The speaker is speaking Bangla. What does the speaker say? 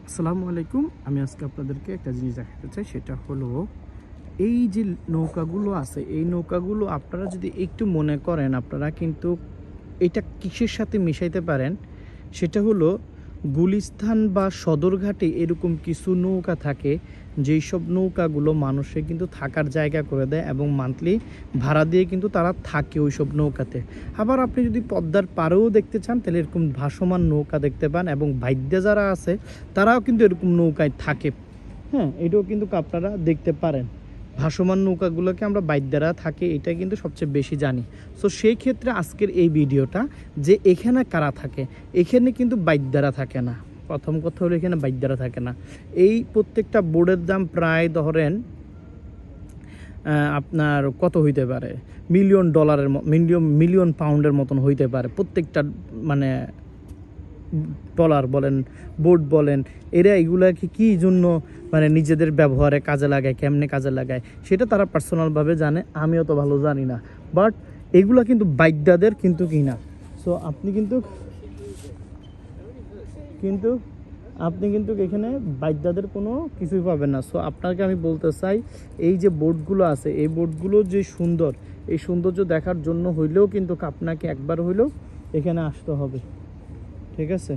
আসসালামু আলাইকুম। আমি আজকে আপনাদেরকে একটা জিনিস দেখাতে চাই, সেটা হলো এই যে নৌকাগুলো আছে, এই নৌকাগুলো আপনারা যদি একটু মনে করেন, আপনারা কিন্তু এটা কিসের সাথে মিশাইতে পারেন, সেটা হলো গুলিস্তান বা সদরঘাটে এরকম কিছু নৌকা থাকে, যেই সব নৌকাগুলো মানুষের কিন্তু থাকার জায়গা করে দেয় এবং মান্থলি ভাড়া দিয়ে কিন্তু তারা থাকে ওই সব নৌকাতে। আবার আপনি যদি পদ্মার পাড়েও দেখতে চান, তাহলে এরকম ভাসমান নৌকা দেখতে পান, এবং বাইদ্যা যারা আছে তারাও কিন্তু এরকম নৌকায় থাকে। হ্যাঁ, এটাও কিন্তু আপনারা দেখতে পারেন। ভাসমান নৌকাগুলোকে আমরা বাইদ্যারা থাকে, এটা কিন্তু সবচেয়ে বেশি জানি। সো সেই ক্ষেত্রে আজকের এই ভিডিওটা, যে এখানে কারা থাকে, এখানে কিন্তু বাইদ্যারা থাকে না। প্রথম কথা হলো এখানে বাইদ্যারা থাকে না। এই প্রত্যেকটা বোর্ডের দাম প্রায় ধরেন আপনার কত হইতে পারে, $1,000,000 মিলিয়ন পাউন্ডের মতন হইতে পারে প্রত্যেকটা, মানে ট্রলার বলেন, বোট বলেন। এরা এগুলাকে কী জন্য মানে নিজেদের ব্যবহারে কাজে লাগায়, কেমনে কাজে লাগায়, সেটা তারা পার্সোনালভাবে জানে, আমিও তো ভালো জানি না। বাট এগুলা কিন্তু বাইদ্যাদের কিন্তু কি না। সো আপনি কিন্তু এখানে বাইদ্যাদের কোনো কিছুই পাবেন না। সো আপনাকে আমি বলতে চাই, এই যে বোটগুলো আছে, এই বোটগুলো যে সুন্দর, এই সৌন্দর্য দেখার জন্য হইলেও কিন্তু আপনাকে একবার হইলেও এখানে আসতে হবে। ঠিক আছে।